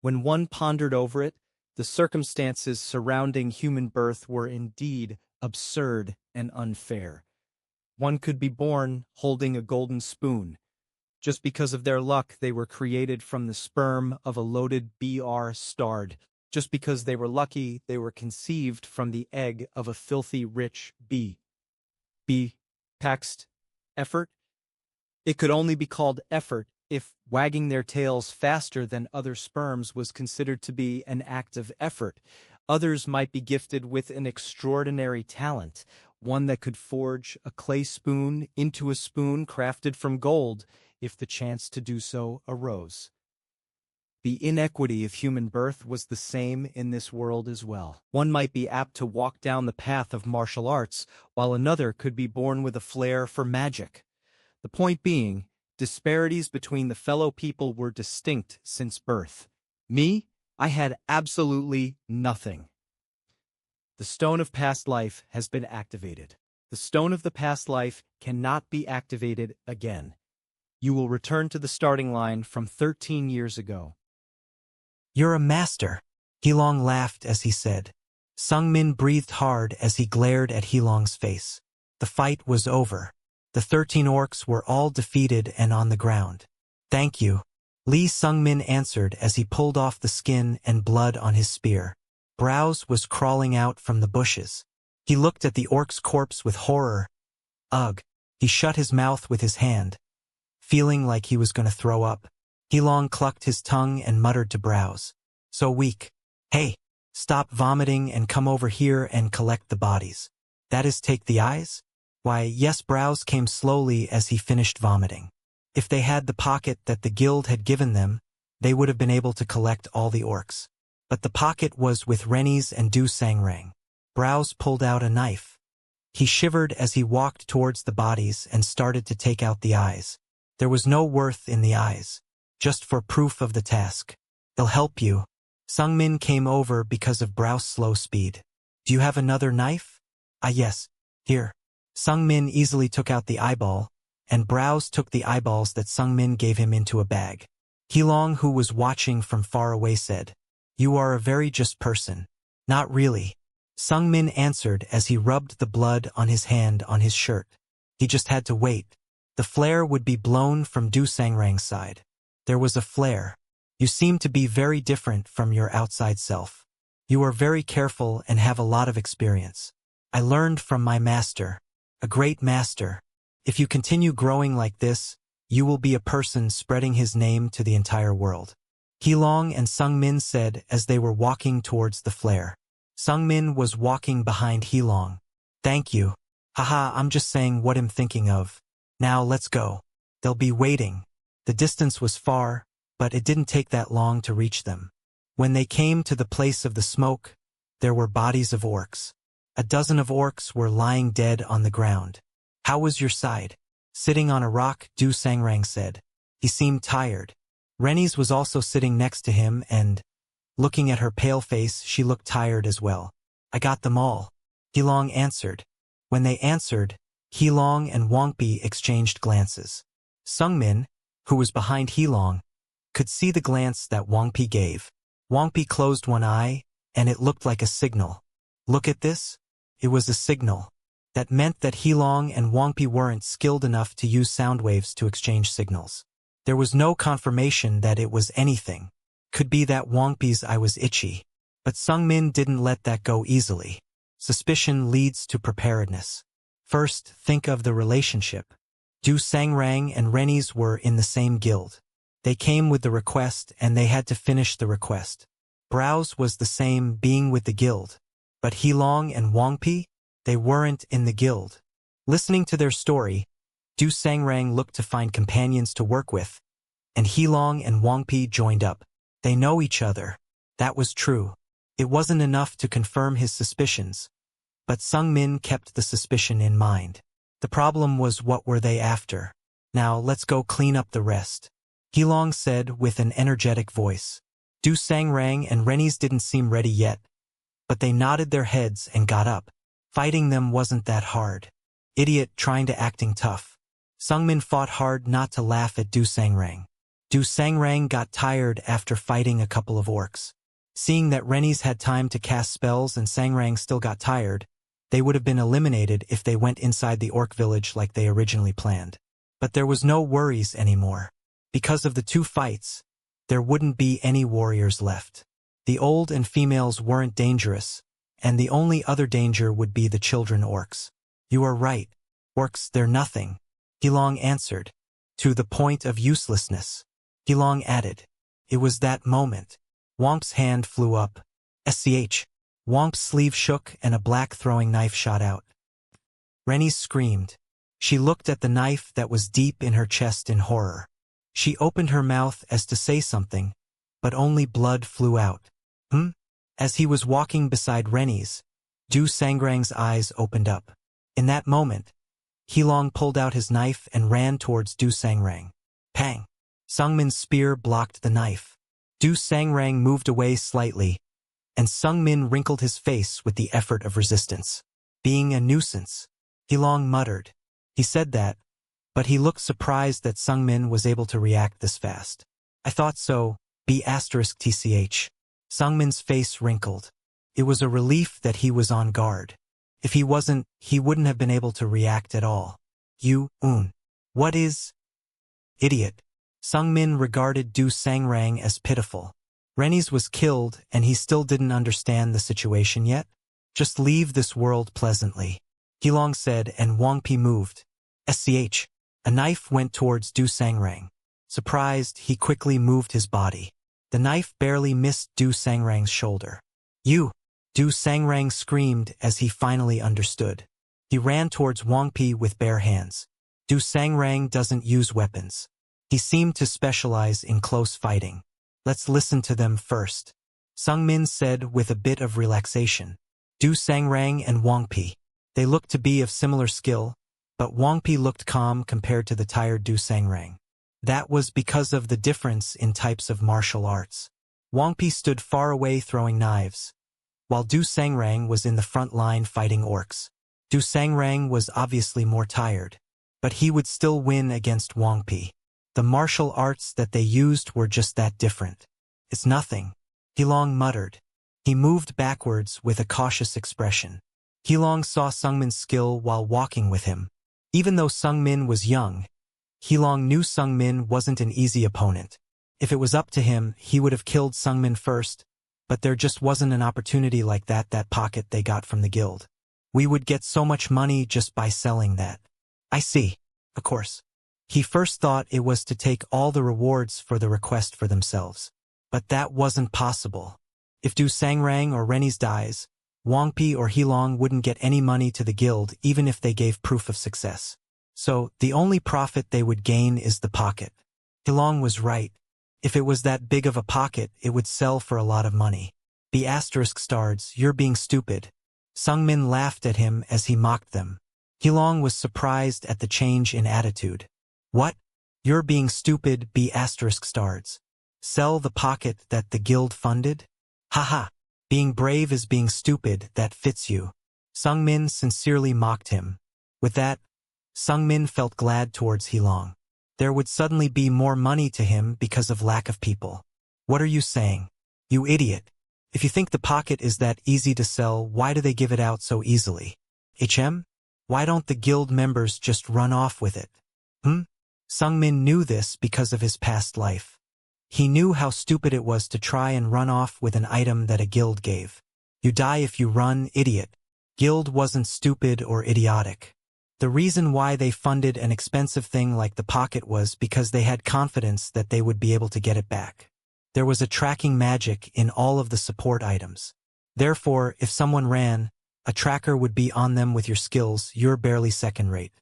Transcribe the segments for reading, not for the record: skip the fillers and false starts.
When one pondered over it, the circumstances surrounding human birth were indeed absurd and unfair. One could be born holding a golden spoon. Just because of their luck, they were created from the sperm of a loaded BR starred. Just because they were lucky, they were conceived from the egg of a filthy rich bee. Bee, text, effort. It could only be called effort if wagging their tails faster than other sperms was considered to be an act of effort. Others might be gifted with an extraordinary talent, one that could forge a clay spoon into a spoon crafted from gold if the chance to do so arose. The inequity of human birth was the same in this world as well. One might be apt to walk down the path of martial arts, while another could be born with a flair for magic. The point being, disparities between the fellow people were distinct since birth. Me, I had absolutely nothing. The stone of past life has been activated. The stone of the past life cannot be activated again. You will return to the starting line from 13 years ago. You're a master, Heelong laughed as he said. Sungmin breathed hard as he glared at Heelong's face. The fight was over. The 13 orcs were all defeated and on the ground. Thank you, Lee Sungmin answered as he pulled off the skin and blood on his spear. Browse was crawling out from the bushes. He looked at the orc's corpse with horror. Ugh! He shut his mouth with his hand, feeling like he was going to throw up. Heelong clucked his tongue and muttered to Browse. So weak. Hey, stop vomiting and come over here and collect the bodies. That is, take the eyes? Why, yes. Browse came slowly as he finished vomiting. If they had the pocket that the guild had given them, they would have been able to collect all the orcs. But the pocket was with Rennies and Du Sangrang. Browse pulled out a knife. He shivered as he walked towards the bodies and started to take out the eyes. There was no worth in the eyes. Just for proof of the task. They'll help you. Sungmin came over because of Browse's slow speed. Do you have another knife? Ah yes, here. Sungmin easily took out the eyeball, and Browse took the eyeballs that Sungmin gave him into a bag. Heelong, who was watching from far away, said, You are a very just person. Not really. Sungmin answered as he rubbed the blood on his hand on his shirt. He just had to wait. The flare would be blown from Du Sangrang's side. There was a flare. You seem to be very different from your outside self. You are very careful and have a lot of experience. I learned from my master. A great master. If you continue growing like this, you will be a person spreading his name to the entire world. Heelong and Sungmin said as they were walking towards the flare. Sungmin was walking behind Heelong. Thank you. Haha, I'm just saying what I'm thinking of. Now let's go. They'll be waiting. The distance was far, but it didn't take that long to reach them. When they came to the place of the smoke, there were bodies of orcs. A dozen of orcs were lying dead on the ground. How was your side? Sitting on a rock, Du Sangrang said. He seemed tired. Rennies was also sitting next to him and, looking at her pale face, she looked tired as well. I got them all. Heelong answered. When they answered, Heelong and Wangpi exchanged glances. Sungmin, who was behind Heelong, could see the glance that Wangpi gave. Wangpi closed one eye, and it looked like a signal. Look at this. It was a signal. That meant that Heelong and Wangpi weren't skilled enough to use sound waves to exchange signals. There was no confirmation that it was anything. Could be that Wangpi's eye was itchy. But Sungmin didn't let that go easily. Suspicion leads to preparedness. First, think of the relationship. Du Sangrang and Rennies were in the same guild. They came with the request and they had to finish the request. Browse was the same, being with the guild. But Heelong and Wangpi, they weren't in the guild. Listening to their story, Du Sangrang looked to find companions to work with, and Heelong and Wangpi joined up. They know each other. That was true. It wasn't enough to confirm his suspicions, but Sungmin kept the suspicion in mind. The problem was, what were they after? Now let's go clean up the rest, Heelong said with an energetic voice. Du Sangrang and Rennies didn't seem ready yet, but they nodded their heads and got up. Fighting them wasn't that hard. Idiot trying to acting tough. Sungmin fought hard not to laugh at Du Sangrang. Du Sangrang got tired after fighting a couple of orcs. Seeing that Rennies had time to cast spells and Sangrang still got tired, they would have been eliminated if they went inside the orc village like they originally planned. But there was no worries anymore. Because of the two fights, there wouldn't be any warriors left. The old and females weren't dangerous, and the only other danger would be the children orcs. You are right. Orcs, they're nothing, Hilong answered. To the point of uselessness. Hilong added. It was that moment. Wonk's hand flew up. SCH. Wonk's sleeve shook and a black throwing knife shot out. Rennie screamed. She looked at the knife that was deep in her chest in horror. She opened her mouth as to say something, but only blood flew out. As he was walking beside Rennie's, Du Sangrang's eyes opened up. In that moment, Hilong pulled out his knife and ran towards Du Sangrang. Pang! Sungmin's spear blocked the knife. Du Sangrang moved away slightly, and Sungmin wrinkled his face with the effort of resistance. Being a nuisance, Hilong muttered. He said that, but he looked surprised that Sungmin was able to react this fast. I thought so, B*TCH. Sungmin's face wrinkled. It was a relief that he was on guard. If he wasn't, he wouldn't have been able to react at all. What is? Idiot. Sungmin regarded Du Sangrang as pitiful. Rennies was killed and he still didn't understand the situation yet. Just leave this world pleasantly, Hilong said, and Wangpi moved. SCH. A knife went towards Du Sangrang. Surprised, he quickly moved his body. The knife barely missed Du Sangrang's shoulder. You! Du Sangrang screamed as he finally understood. He ran towards Wangpi with bare hands. Du Sangrang doesn't use weapons. He seemed to specialize in close fighting. Let's listen to them first, Sungmin said with a bit of relaxation. Du Sangrang and Wangpi. They looked to be of similar skill, but Wangpi looked calm compared to the tired Du Sangrang. That was because of the difference in types of martial arts. Wangpi stood far away throwing knives, while Du Sangrang was in the front line fighting orcs. Du Sangrang was obviously more tired, but he would still win against Wangpi. The martial arts that they used were just that different. It's nothing, Hilong muttered. He moved backwards with a cautious expression. Hilong saw Sungmin's skill while walking with him. Even though Sungmin was young, Hilong knew Sungmin wasn't an easy opponent. If it was up to him, he would have killed Sungmin first, but there just wasn't an opportunity like that pocket they got from the guild. We would get so much money just by selling that. I see. Of course. He first thought it was to take all the rewards for the request for themselves. But that wasn't possible. If Du Sangrang or Rennies dies, Wangpi or Hilong wouldn't get any money to the guild even if they gave proof of success. So, the only profit they would gain is the pocket. Hilong was right. If it was that big of a pocket, it would sell for a lot of money. B****, you're being stupid. Sungmin laughed at him as he mocked them. Hilong was surprised at the change in attitude. What? You're being stupid, B****. Sell the pocket that the guild funded? Haha. Being brave is being stupid, that fits you. Sungmin sincerely mocked him. With that, Sungmin felt glad towards Hilong. There would suddenly be more money to him because of lack of people. What are you saying? You idiot. If you think the pocket is that easy to sell, why do they give it out so easily? Why don't the guild members just run off with it? Sungmin knew this because of his past life. He knew how stupid it was to try and run off with an item that a guild gave. You die if you run, idiot. Guild wasn't stupid or idiotic. The reason why they funded an expensive thing like the pocket was because they had confidence that they would be able to get it back. There was a tracking magic in all of the support items. Therefore, if someone ran, a tracker would be on them with your skills. You're barely second rate.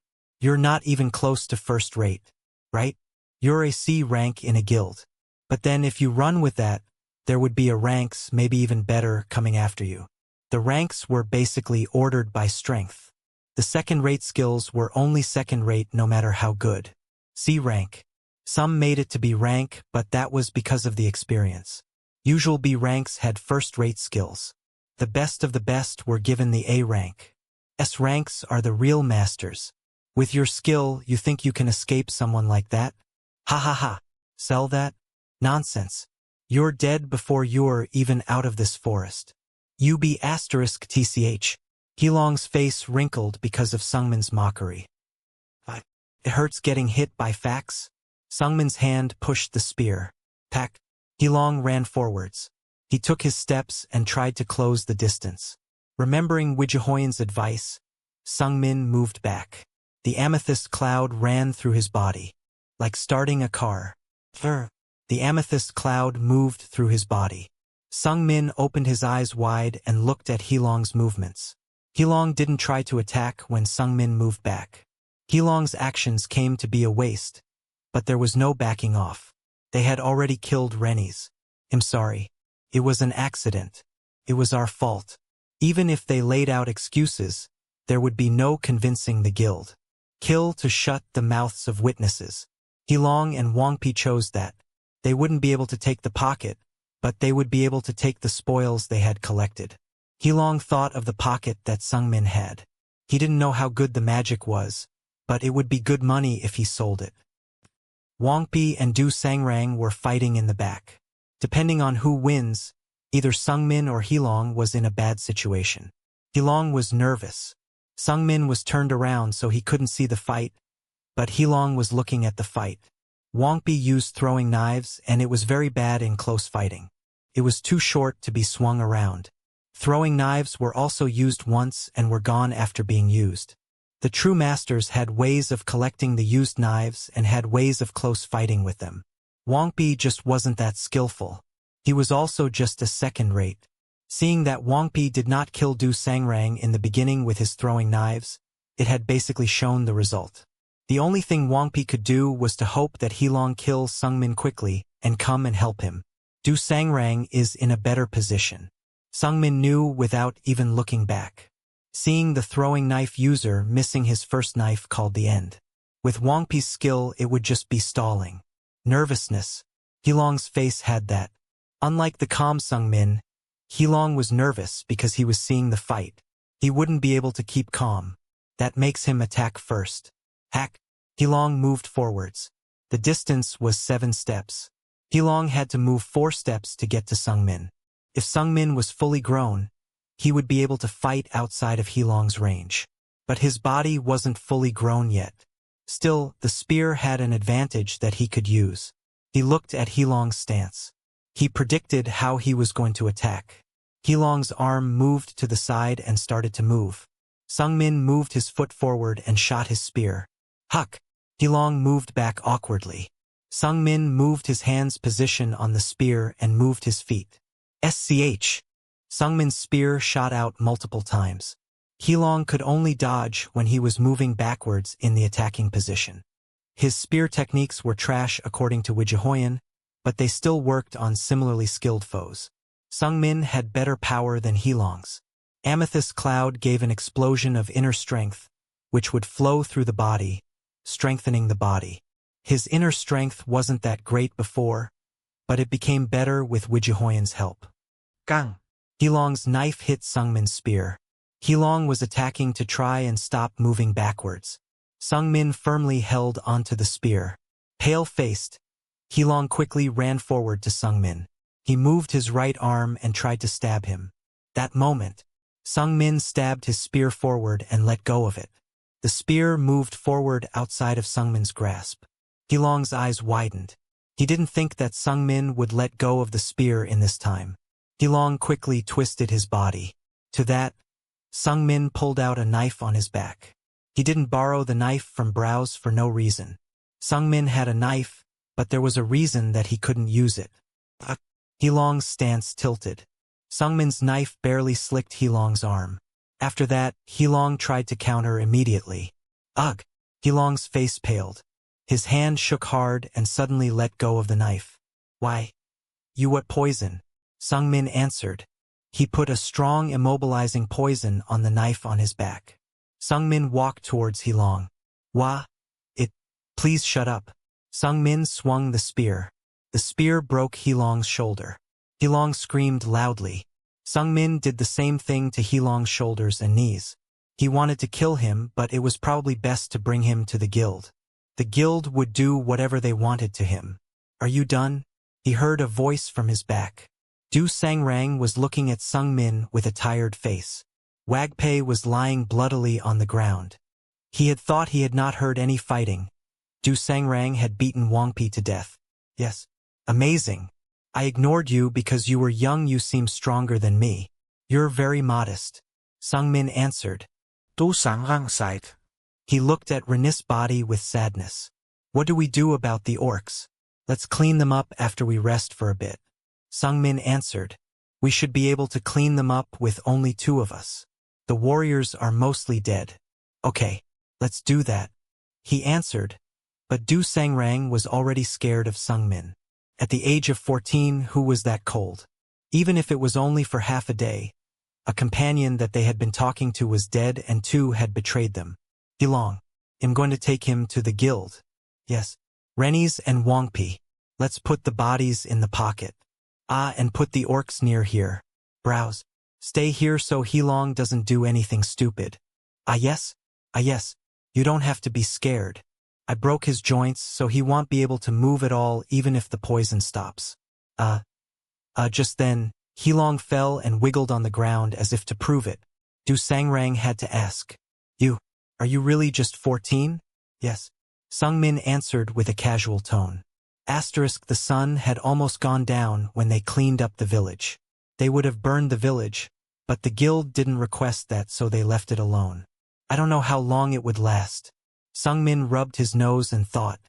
You're not even close to first rate, right? You're a C rank in a guild. But then if you run with that, there would be a ranks, maybe even better, coming after you. The ranks were basically ordered by strength. The second-rate skills were only second-rate no matter how good. C rank. Some made it to B rank, but that was because of the experience. Usual B ranks had first-rate skills. The best of the best were given the A rank. S ranks are the real masters. With your skill, you think you can escape someone like that? Ha ha ha. Sell that? Nonsense. You're dead before you're even out of this forest. You be asterisk tch. Heelong's face wrinkled because of Sungmin's mockery. It hurts getting hit by facts? Sungmin's hand pushed the spear. Pack. Heelong ran forwards. He took his steps and tried to close the distance. Remembering Wijihoyan's advice, Sungmin moved back. The amethyst cloud ran through his body. Like starting a car. The amethyst cloud moved through his body. Sungmin opened his eyes wide and looked at Heelong's movements. Heelong didn't try to attack when Sungmin moved back. Heelong's actions came to be a waste, but there was no backing off. They had already killed Rennies. I'm sorry. It was an accident. It was our fault. Even if they laid out excuses, there would be no convincing the guild. Kill to shut the mouths of witnesses. Heelong and Wangpi chose that. They wouldn't be able to take the pocket, but they would be able to take the spoils they had collected. Heelong thought of the pocket that Sungmin had. He didn't know how good the magic was, but it would be good money if he sold it. Wangpi and Du Sangrang were fighting in the back. Depending on who wins, either Sungmin or Heelong was in a bad situation. Heelong was nervous. Sungmin was turned around so he couldn't see the fight, but Heelong was looking at the fight. Wangpi used throwing knives and it was very bad in close fighting. It was too short to be swung around. Throwing knives were also used once and were gone after being used. The true masters had ways of collecting the used knives and had ways of close fighting with them. Wangpi just wasn't that skillful. He was also just a second rate. Seeing that Wangpi did not kill Du Sangrang in the beginning with his throwing knives, it had basically shown the result. The only thing Wangpi could do was to hope that Heelong kills Sungmin quickly and come and help him. Du Sangrang is in a better position. Sungmin knew without even looking back. Seeing the throwing knife user missing his first knife called the end. With Wangpi's skill, it would just be stalling. Nervousness. Heelong's face had that. Unlike the calm Sungmin, Heelong was nervous because he was seeing the fight. He wouldn't be able to keep calm. That makes him attack first. Hack. Heelong moved forwards. The distance was 7 steps. Heelong had to move 4 steps to get to Sungmin. If Sungmin was fully grown, he would be able to fight outside of Heelong's range. But his body wasn't fully grown yet. Still, the spear had an advantage that he could use. He looked at Heelong's stance. He predicted how he was going to attack. Heelong's arm moved to the side and started to move. Sungmin moved his foot forward and shot his spear. Huck! Heelong moved back awkwardly. Sungmin moved his hand's position on the spear and moved his feet. SCH! Sungmin's spear shot out multiple times. Heelong could only dodge when he was moving backwards in the attacking position. His spear techniques were trash according to Wijihoyan, but they still worked on similarly skilled foes. Sungmin had better power than Heelong's. Amethyst Cloud gave an explosion of inner strength, which would flow through the body, strengthening the body. His inner strength wasn't that great before, but it became better with Wijihoyan's help. Gang! Heelong's knife hit Sungmin's spear. Heelong was attacking to try and stop moving backwards. Sungmin firmly held onto the spear. Pale-faced, Heelong quickly ran forward to Sungmin. He moved his right arm and tried to stab him. That moment, Sungmin stabbed his spear forward and let go of it. The spear moved forward outside of Sungmin's grasp. Heelong's eyes widened. He didn't think that Sungmin would let go of the spear in this time. Heelong quickly twisted his body. To that, Sungmin pulled out a knife on his back. He didn't borrow the knife from Browse for no reason. Sungmin had a knife, but there was a reason that he couldn't use it. Heelong's stance tilted. Sungmin's knife barely slicked Heelong's arm. After that, Heelong tried to counter immediately. Ugh! Heelong's face paled. His hand shook hard and suddenly let go of the knife. Why? You what poison? Sungmin answered. He put a strong immobilizing poison on the knife on his back. Sungmin walked towards Heelong. Wah? Please shut up. Sungmin swung the spear. The spear broke Heelong's shoulder. Heelong screamed loudly. Sungmin did the same thing to Heelong's shoulders and knees. He wanted to kill him, but it was probably best to bring him to the guild. The guild would do whatever they wanted to him. Are you done? He heard a voice from his back. Du Sangrang was looking at Sung Min with a tired face. Wagpei was lying bloodily on the ground. He had thought he had not heard any fighting. Du Sangrang had beaten Wangpi to death. Yes. Amazing. I ignored you because you were young. You seem stronger than me. You're very modest. Sung Min answered. Du Sangrang sighed. He looked at Renis' body with sadness. What do we do about the orcs? Let's clean them up after we rest for a bit. Sung Min answered. We should be able to clean them up with only 2 of us. The warriors are mostly dead. Okay, let's do that. He answered. But Du Sangrang was already scared of Sung Min. At the age of 14, who was that cold? Even if it was only for half a day. A companion that they had been talking to was dead and 2 had betrayed them. Hilong. I'm going to take him to the guild. Yes. Rennies and Wangpi. Let's put the bodies in the pocket. And put the orcs near here. Browse. Stay here so Hilong doesn't do anything stupid. Yes? Yes. You don't have to be scared. I broke his joints so he won't be able to move at all even if the poison stops. Just then, Hilong fell and wiggled on the ground as if to prove it. Du Sangrang had to ask. Are you really just 14? Yes. Sung Min answered with a casual tone. The sun had almost gone down when they cleaned up the village. They would have burned the village, but the guild didn't request that so they left it alone. I don't know how long it would last. Sung Min rubbed his nose and thought.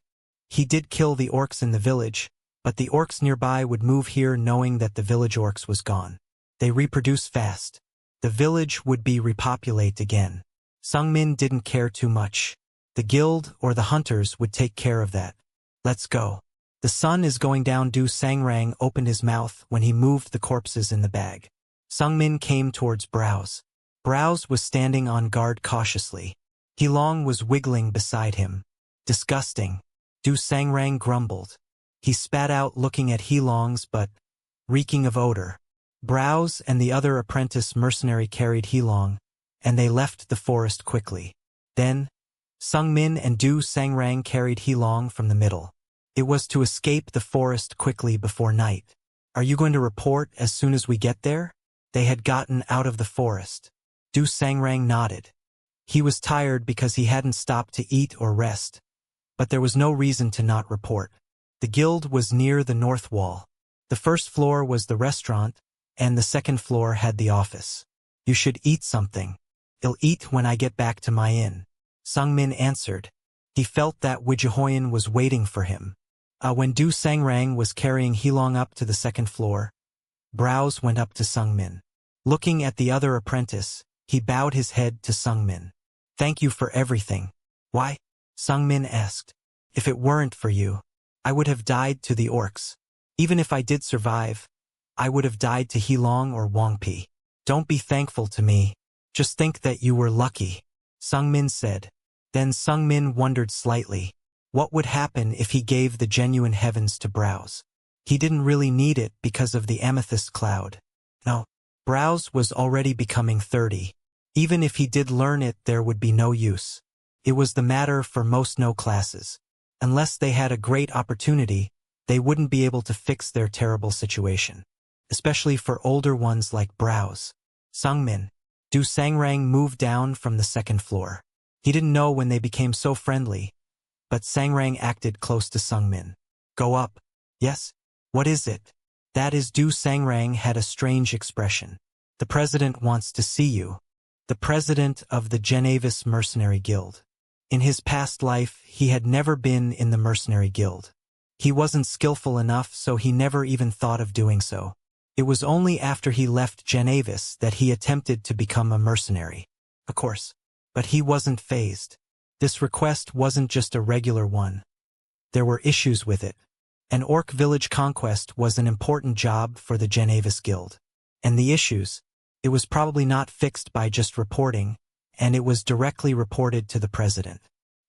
He did kill the orcs in the village, but the orcs nearby would move here knowing that the village orcs was gone. They reproduce fast. The village would be repopulate again. Sung Min didn't care too much. The guild or the hunters would take care of that. Let's go. The sun is going down. Du Sangrang opened his mouth when he moved the corpses in the bag. Sung Min came towards Browse. Browse was standing on guard cautiously. Hilong was wiggling beside him. Disgusting. Du Sangrang grumbled. He spat out looking at Hilong's but reeking of odor. Browse and the other apprentice mercenary carried Hilong, and they left the forest quickly. Then, Sung Min and Du Sangrang carried Hilong from the middle. It was to escape the forest quickly before night. Are you going to report as soon as we get there? They had gotten out of the forest. Du Sangrang nodded. He was tired because he hadn't stopped to eat or rest. But there was no reason to not report. The guild was near the north wall. The first floor was the restaurant, and the second floor had the office. You should eat something. I'll eat when I get back to my inn. Sung Min answered. He felt that Wijihoyan was waiting for him. When Du Sangrang was carrying Hilong up to the second floor, Browse went up to Sung Min. Looking at the other apprentice, he bowed his head to Sung Min. Thank you for everything. Why? Sung Min asked. If it weren't for you, I would have died to the orcs. Even if I did survive, I would have died to Hilong or Wangpi. Don't be thankful to me. Just think that you were lucky, Sung Min said. Then Sung Min wondered slightly. What would happen if he gave the genuine heavens to Browse? He didn't really need it because of the amethyst cloud. No, Browse was already becoming 30. Even if he did learn it, there would be no use. It was the matter for most no classes. Unless they had a great opportunity, they wouldn't be able to fix their terrible situation. Especially for older ones like Browse. Sung Min. Du Sangrang moved down from the second floor. He didn't know when they became so friendly, but Sangrang acted close to Sung Min. Go up. Yes? What is it? That is. Du Sangrang had a strange expression. The president wants to see you. The president of the Genevis Mercenary Guild. In his past life, he had never been in the mercenary guild. He wasn't skillful enough, so he never even thought of doing so. It was only after he left Genevis that he attempted to become a mercenary. Of course. But he wasn't fazed. This request wasn't just a regular one. There were issues with it. An orc village conquest was an important job for the Genevis Guild. And the issues, it was probably not fixed by just reporting, and it was directly reported to the president.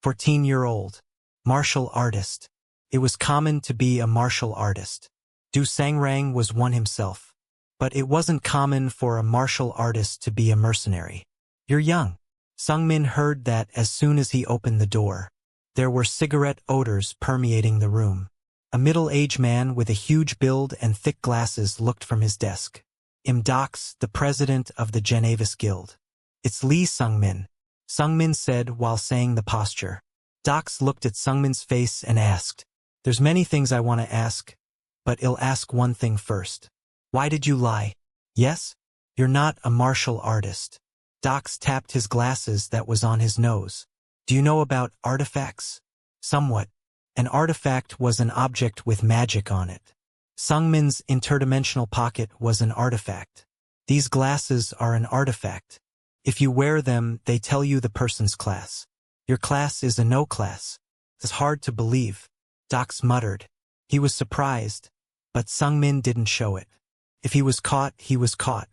14-year-old. Martial artist. It was common to be a martial artist. Du Sangrang was one himself. But it wasn't common for a martial artist to be a mercenary. You're young. Sung Min heard that as soon as he opened the door. There were cigarette odors permeating the room. A middle-aged man with a huge build and thick glasses looked from his desk. Dox, the president of the Genevis Guild. It's Lee Sungmin, Sungmin said while saying the posture. Dox looked at Sungmin's face and asked, "There's many things I want to ask, but I'll ask one thing first. Why did you lie? Yes? You're not a martial artist." Dox tapped his glasses that was on his nose. "Do you know about artifacts?" "Somewhat. An artifact was an object with magic on it. Sungmin's interdimensional pocket was an artifact. These glasses are an artifact. If you wear them, they tell you the person's class. Your class is a no class. It's hard to believe." Dox muttered. He was surprised, but Sungmin didn't show it. If he was caught, he was caught.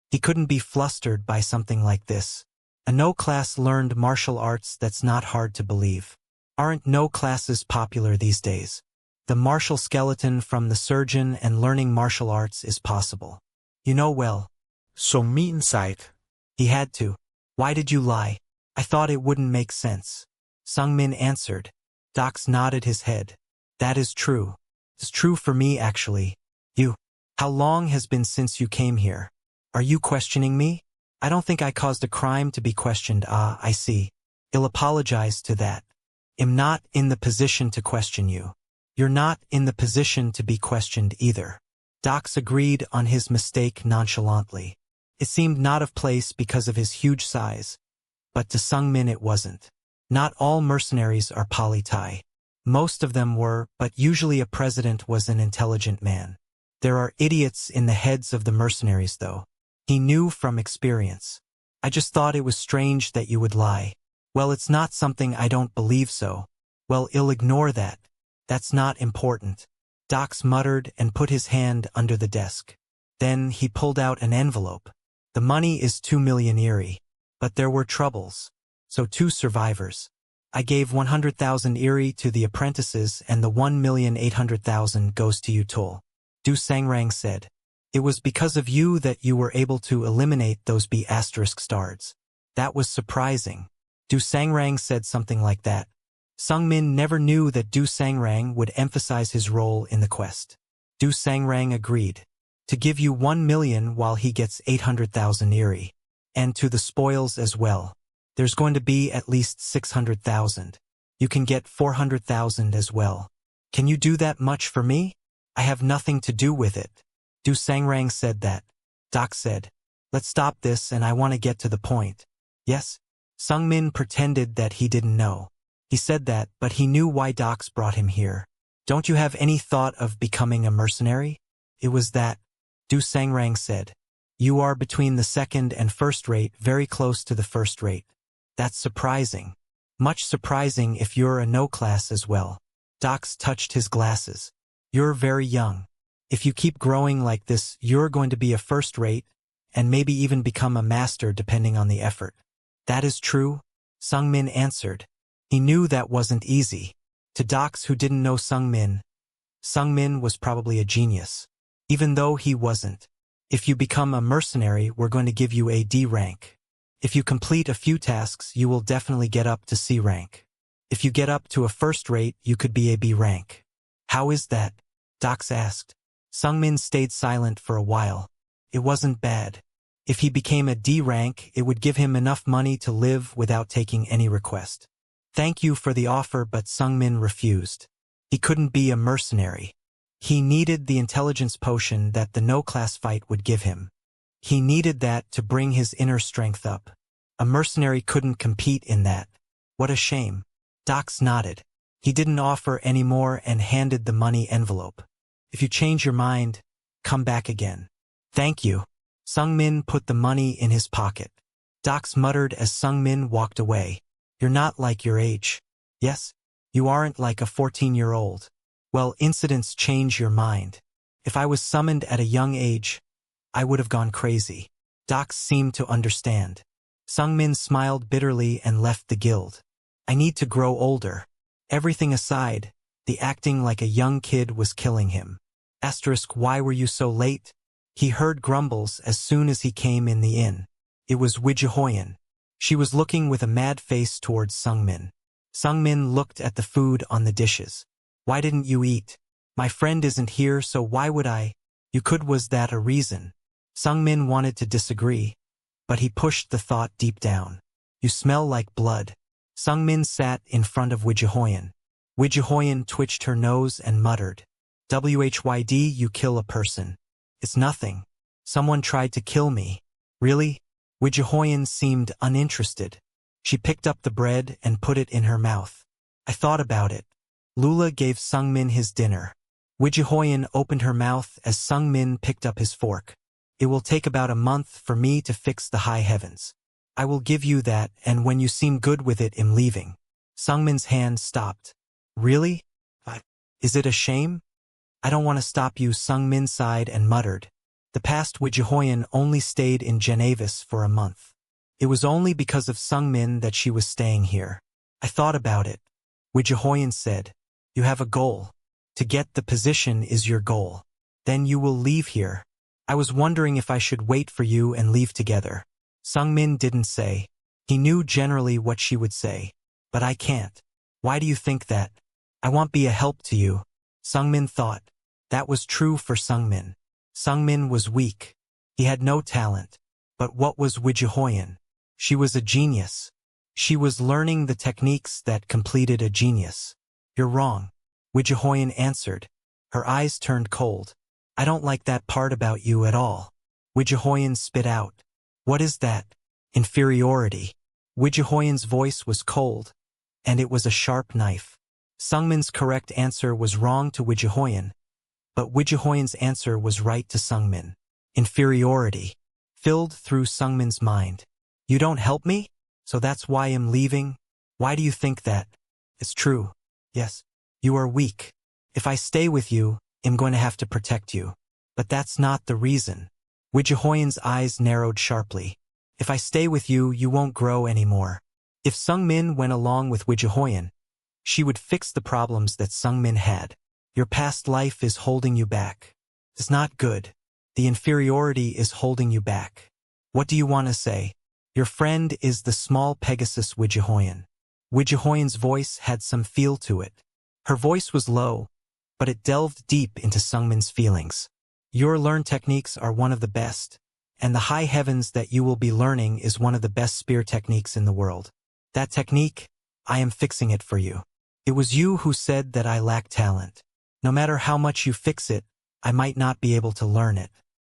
He couldn't be flustered by something like this. A no class learned martial arts, that's not hard to believe. Aren't no classes popular these days? The martial skeleton from the surgeon and learning martial arts is possible. You know well. Sungmin sighed. He had to. Why did you lie? I thought it wouldn't make sense. Sungmin answered. Dox nodded his head. That is true. It's true for me actually. You. How long has been since you came here? Are you questioning me? I don't think I caused a crime to be questioned. Ah, I see. I'll apologize to that. I'm not in the position to question you. You're not in the position to be questioned either. Dox agreed on his mistake nonchalantly. It seemed not of place because of his huge size, but to Sungmin it wasn't. Not all mercenaries are poly-Thai. Most of them were, but usually a president was an intelligent man. There are idiots in the heads of the mercenaries though. He knew from experience. I just thought it was strange that you would lie. Well, it's not something I don't believe so. Well, I'll ignore that. That's not important. Dox muttered and put his hand under the desk. Then he pulled out an envelope. The money is 2 million Iri. But there were troubles. So 2 survivors. I gave 100,000 Iri to the apprentices and the 1,800,000 goes to you Tol. Du Sangrang said. It was because of you that you were able to eliminate those B** stars. That was surprising. Du Sangrang said something like that. Sungmin never knew that Du Sangrang would emphasize his role in the quest. Du Sangrang agreed. To give you 1 million while he gets 800,000 Iri. And to the spoils as well. There's going to be at least 600,000. You can get 400,000 as well. Can you do that much for me? I have nothing to do with it. Du Sangrang said that. Doc said. Let's stop this and I want to get to the point. Yes? Sungmin pretended that he didn't know. He said that, but he knew why Docs brought him here. Don't you have any thought of becoming a mercenary? It was that. Du Sangrang said. You are between the second and first rate, very close to the first rate. That's surprising. Much surprising if you're a no class as well. Docs touched his glasses. You're very young. If you keep growing like this, you're going to be a first rate, and maybe even become a master depending on the effort. That is true, Sungmin answered. He knew that wasn't easy. To Docs who didn't know Sungmin was probably a genius. Even though he wasn't. If you become a mercenary, we're going to give you a D rank. If you complete a few tasks, you will definitely get up to C rank. If you get up to a first rate, you could be a B rank. How is that? Docs asked. Sungmin stayed silent for a while. It wasn't bad. If he became a D rank, it would give him enough money to live without taking any request. Thank you for the offer, but Sungmin refused. He couldn't be a mercenary. He needed the intelligence potion that the no-class fight would give him. He needed that to bring his inner strength up. A mercenary couldn't compete in that. What a shame. Docs nodded. He didn't offer any more and handed the money envelope. If you change your mind, come back again. Thank you. Sungmin put the money in his pocket. Docs muttered as Sungmin walked away. You're not like your age. Yes? You aren't like a 14-year-old. Well, incidents change your mind. If I was summoned at a young age, I would have gone crazy. Docs seemed to understand. Sungmin smiled bitterly and left the guild. I need to grow older. Everything aside, the acting like a young kid was killing him. Why were you so late? He heard grumbles as soon as he came in the inn. It was Wijihoyan. She was looking with a mad face towards Sungmin. Sungmin looked at the food on the dishes. Why didn't you eat? My friend isn't here, so why would I? You could. Was that a reason? Sungmin wanted to disagree, but he pushed the thought deep down. You smell like blood. Sungmin sat in front of Wijihoyen. Wijihoyen twitched her nose and muttered, "Whyd, you kill a person. It's nothing. Someone tried to kill me." Really? Wijihoyen seemed uninterested. She picked up the bread and put it in her mouth. I thought about it. Lula gave Sungmin his dinner. Wijihoyen opened her mouth as Sungmin picked up his fork. It will take about a month for me to fix the high heavens. I will give you that, and when you seem good with it, I'm leaving. Sungmin's hand stopped. Really? Is it a shame? I don't want to stop you, Sungmin sighed and muttered. The past Wijihoyen only stayed in Genevis for a month. It was only because of Sungmin that she was staying here. I thought about it. Wijihoyen said, you have a goal. To get the position is your goal. Then you will leave here. I was wondering if I should wait for you and leave together. Sungmin didn't say. He knew generally what she would say. But I can't. Why do you think that? I won't be a help to you. Sungmin thought. That was true for Sungmin. Sungmin was weak. He had no talent. But what was Wijihoyen? She was a genius. She was learning the techniques that completed a genius. You're wrong. Wijihoyen answered. Her eyes turned cold. I don't like that part about you at all. Wijihoyen spit out. What is that? Inferiority. Wijihoyen's voice was cold, and it was a sharp knife. Sungmin's correct answer was wrong to Wijihoyen, but Wijihoyen's answer was right to Sungmin. Inferiority filled through Sungmin's mind. You don't help me? So that's why I'm leaving? Why do you think that? It's true. Yes. You are weak. If I stay with you, I'm going to have to protect you. But that's not the reason. Wijihoyen's eyes narrowed sharply. If I stay with you, you won't grow anymore. If Sungmin went along with Wijihoyen, she would fix the problems that Sungmin had. Your past life is holding you back. It's not good. The inferiority is holding you back. What do you want to say? Your friend is the small Pegasus Wijihoyen. Wijihoyen's voice had some feel to it. Her voice was low, but it delved deep into Sungmin's feelings. Your learned techniques are one of the best, and the high heavens that you will be learning is one of the best spear techniques in the world. That technique, I am fixing it for you. It was you who said that I lack talent. No matter how much you fix it, I might not be able to learn it.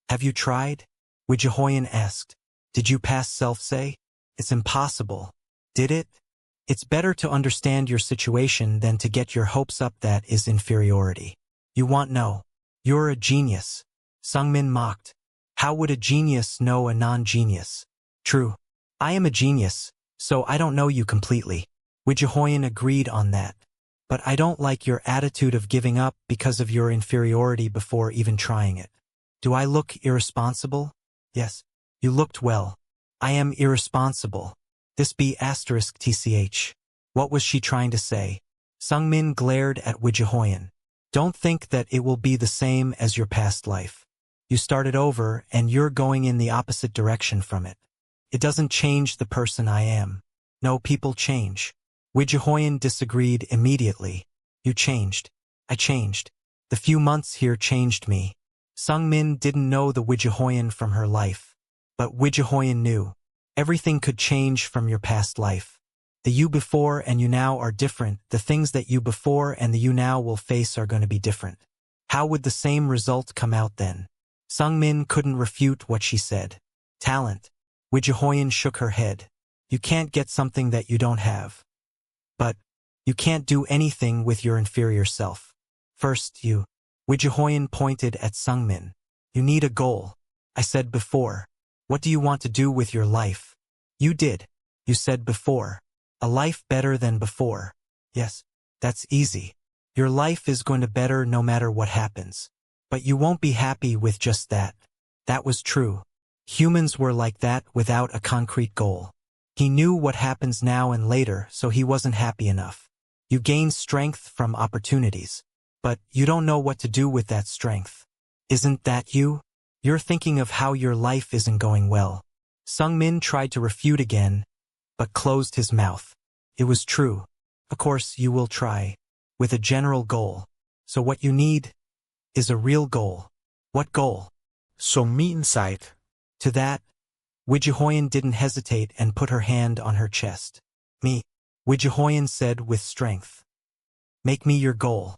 Have you tried? Wijihoyen asked. Did you past self say? It's impossible. Did it? It's better to understand your situation than to get your hopes up. That is inferiority. You want no. You're a genius. Sungmin mocked. How would a genius know a non-genius? True. I am a genius, so I don't know you completely. Wijihoyen agreed on that. But I don't like your attitude of giving up because of your inferiority before even trying it. Do I look irresponsible? Yes. You looked well. I am irresponsible. This be asterisk tch. What was she trying to say? Sungmin glared at Wijihoyen. Don't think that it will be the same as your past life. You started over and you're going in the opposite direction from it. It doesn't change the person I am. No, people change. Wijihoyen disagreed immediately. You changed. I changed. The few months here changed me. Sungmin didn't know the Wijihoyen from her life. But Wijihoyen knew. Everything could change from your past life. The you before and you now are different. The things that you before and the you now will face are going to be different. How would the same result come out then? Sungmin couldn't refute what she said. Talent. Wijihoyen shook her head. You can't get something that you don't have. But you can't do anything with your inferior self. First, you. Wijihoyen pointed at Sungmin. You need a goal. I said before. What do you want to do with your life? You did. You said before. A life better than before. Yes, that's easy. Your life is going to better no matter what happens. But you won't be happy with just that. That was true. Humans were like that without a concrete goal. He knew what happens now and later, so he wasn't happy enough. You gain strength from opportunities. But you don't know what to do with that strength. Isn't that you? You're thinking of how your life isn't going well. Sungmin tried to refute again, but closed his mouth. It was true. Of course, you will try. With a general goal. So what you need is a real goal. What goal? So mean sight. To that, Wijihoyan didn't hesitate and put her hand on her chest. Me, Wijihoyan said with strength. Make me your goal.